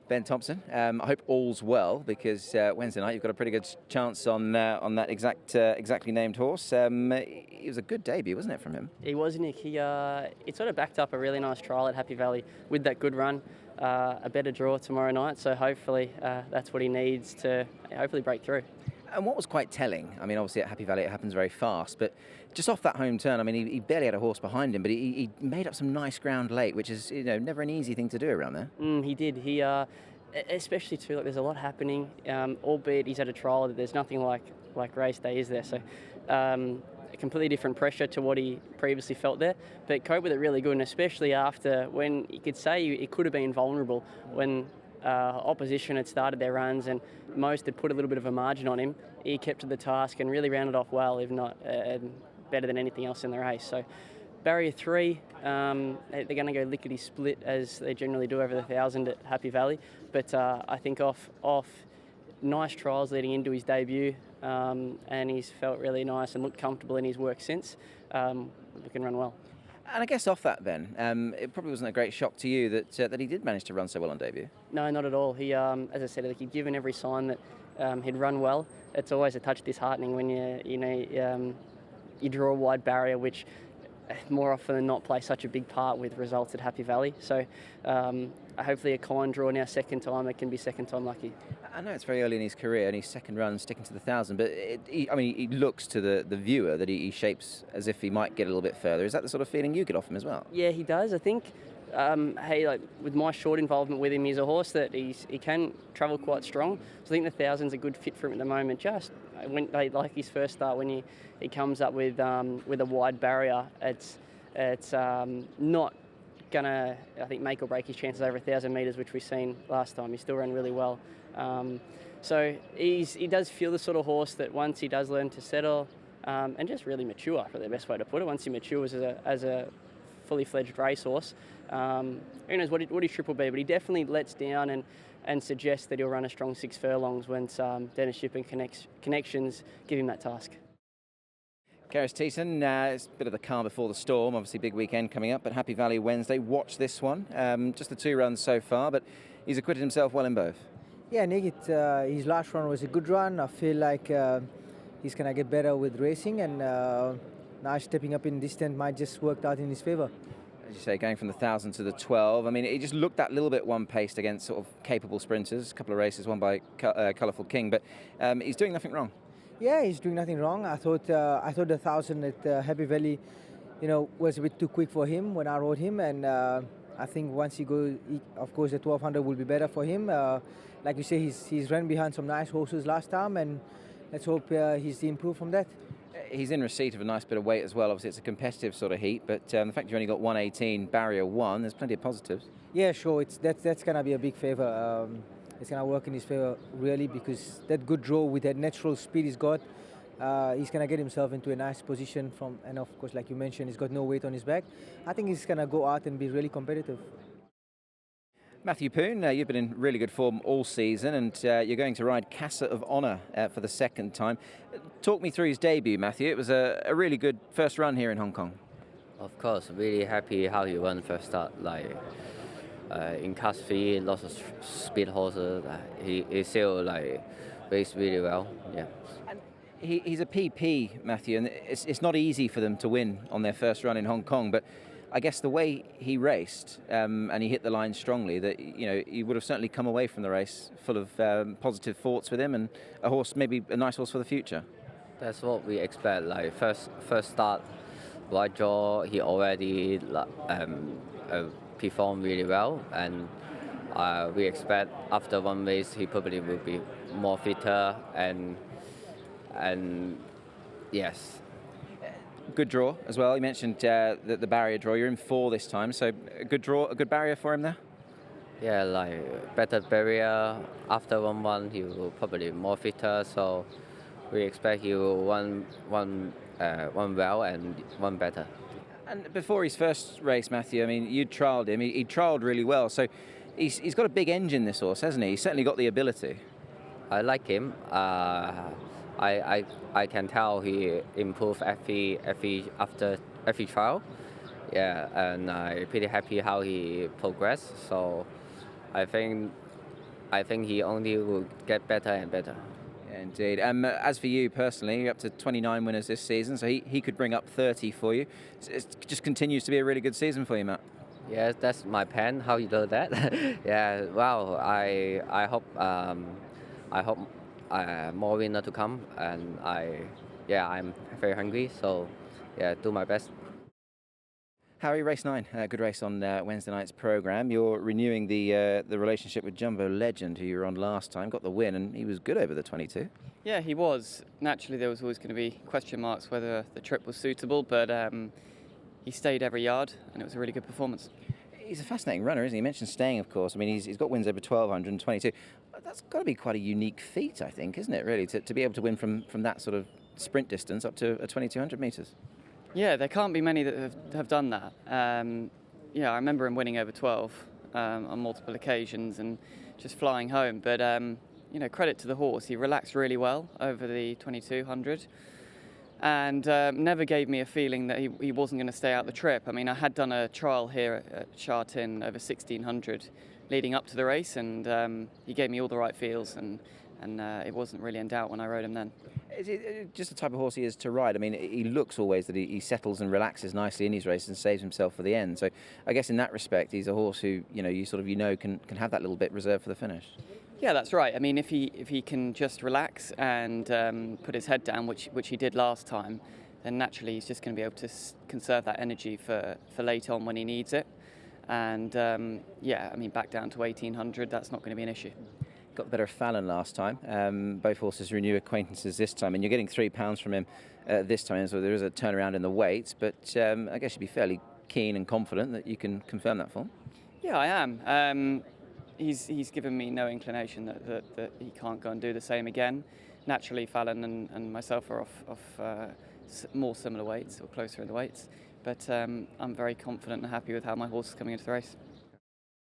Ben Thompson, I hope all's well because Wednesday night you've got a pretty good chance on that exactly named horse. It was a good debut, wasn't it, from him? He was, Nick. He sort of backed up a really nice trial at Happy Valley with that good run. A better draw tomorrow night, so hopefully that's what he needs to hopefully break through. And what was quite telling, I mean, obviously at Happy Valley it happens very fast, but just off that home turn, I mean, he barely had a horse behind him, but he made up some nice ground late, which is, never an easy thing to do around there. He did. He, especially too, like there's a lot happening, albeit he's at a trial that there's nothing like race day, is there? So a completely different pressure to what he previously felt there, but coped with it really good, and especially after when you could say it could have been vulnerable when opposition had started their runs and most had put a little bit of a margin on him. He kept to the task and really rounded off well, if not better than anything else in the race. So barrier 3, they're going to go lickety split as they generally do over the 1,000 at Happy Valley, but I think off nice trials leading into his debut, and he's felt really nice and looked comfortable in his work since. We can run well. And I guess off that then, it probably wasn't a great shock to you that he did manage to run so well on debut. No, not at all. He, as I said, he'd given every sign that he'd run well. It's always a touch disheartening when you draw a wide barrier, which more often than not plays such a big part with results at Happy Valley. So hopefully a kind draw now, second time, it can be second time lucky. I know it's very early in his career and his second run sticking to the 1,000, but he looks to the viewer that he shapes as if he might get a little bit further. Is that the sort of feeling you get off him as well? Yeah, he does. I think, with my short involvement with him, he's a horse that he can travel quite strong. So I think the 1,000's a good fit for him at the moment. Just when like his first start, when he comes up with a wide barrier, it's not gonna, I think, make or break his chances over 1,000 metres, which we've seen last time. He still ran really well. So he does feel the sort of horse that once he does learn to settle and just really mature, for the best way to put it, once he matures as a fully fledged racehorse, who knows what his trip will be, but he definitely lets down and suggests that he'll run a strong 6 furlongs once Dennis Ship and Connections give him that task. Karis, Teetan, it's a bit of the calm before the storm. Obviously, big weekend coming up, but Happy Valley Wednesday. Watch this one. Just the 2 runs so far, but he's acquitted himself well in both. Yeah, Nick, his last run was a good run. I feel like he's going to get better with racing, and now stepping up in distance might just work out in his favour. As you say, going from the 1,000 to the 12. I mean, he just looked that little bit one-paced against sort of capable sprinters. A couple of races won by Colourful King, but he's doing nothing wrong. Yeah, he's doing nothing wrong. I thought the 1,000 at Happy Valley, was a bit too quick for him when I rode him, and I think once he goes, of course, the 1,200 will be better for him. Like you say, he's run behind some nice horses last time, and let's hope he's improved from that. He's in receipt of a nice bit of weight as well. Obviously, it's a competitive sort of heat, but the fact you've only got 118, barrier 1, there's plenty of positives. Yeah, sure. That's going to be a big favour. It's going to work in his favour, really, because that good draw with that natural speed he's got, he's going to get himself into a nice position and of course, like you mentioned, he's got no weight on his back. I think he's going to go out and be really competitive. Matthew Poon, you've been in really good form all season, and you're going to ride Casa of Honour for the second time. Talk me through his debut, Matthew. It was a really good first run here in Hong Kong. Of course, really happy how he won first start. In Class 3, lots of speed horses. He still raced really well. Yeah. And he's a PP, Matthew, and it's not easy for them to win on their first run in Hong Kong, but I guess the way he raced and he hit the line strongly, that he would have certainly come away from the race full of positive thoughts with him, and a horse, maybe a nice horse for the future. That's what we expect. First start, wide draw, he already performed really well, and we expect after one race he probably will be more fitter and yes. Good draw as well. You mentioned the barrier draw. You're in 4 this time, so a good draw, a good barrier for him there? Yeah, better barrier. After 1-1, he will probably more fitter, so we expect he will run well and run better. And before his first race, Matthew, I mean, you trialled him. He trialled really well, so he's got a big engine, this horse, hasn't he? He's certainly got the ability. I like him. I can tell he improved after every trial. Yeah, and I'm pretty happy how he progressed. So I think I think he only will get better and better. Yeah, indeed. As for you personally, you're up to 29 winners this season, so he could bring up 30 for you. It just continues to be a really good season for you, Matt. Yes, that's my plan. How you do that? Yeah. Well, I hope more winner to come, and I'm very hungry. So yeah, do my best. Harry, race 9, good race on Wednesday night's programme. You're renewing the relationship with Jumbo Legend, who you were on last time, got the win, and he was good over the 22. Yeah, he was. Naturally, there was always going to be question marks whether the trip was suitable, but he stayed every yard, and it was a really good performance. He's a fascinating runner, isn't he? You mentioned staying, of course. I mean, he's got wins over 1,200 and 22. That's got to be quite a unique feat, I think, isn't it, really, to be able to win from that sort of sprint distance up to a 2,200 metres? Yeah, there can't be many that have done that. Yeah, I remember him winning over 12 on multiple occasions and just flying home. But, credit to the horse. He relaxed really well over the 2,200 and never gave me a feeling that he wasn't going to stay out the trip. I mean, I had done a trial here at Sha Tin over 1,600 leading up to the race, and he gave me all the right feels, and it wasn't really in doubt when I rode him then. Is it just the type of horse he is to ride? I mean, he looks always that he settles and relaxes nicely in his races and saves himself for the end. So I guess in that respect, he's a horse who, can have that little bit reserved for the finish. Yeah, that's right. I mean, if he can just relax and put his head down, which he did last time, then naturally he's just going to be able to conserve that energy for late on when he needs it. And back down to 1,800, that's not going to be an issue. Got the better of Fallon last time. Both horses renew acquaintances this time, and you're getting £3 from him this time, so there is a turnaround in the weights, but I guess you'd be fairly keen and confident that you can confirm that form. Yeah, I am. He's given me no inclination that he can't go and do the same again. Naturally, Fallon and myself are off more similar weights or closer in the weights, but I'm very confident and happy with how my horse is coming into the race.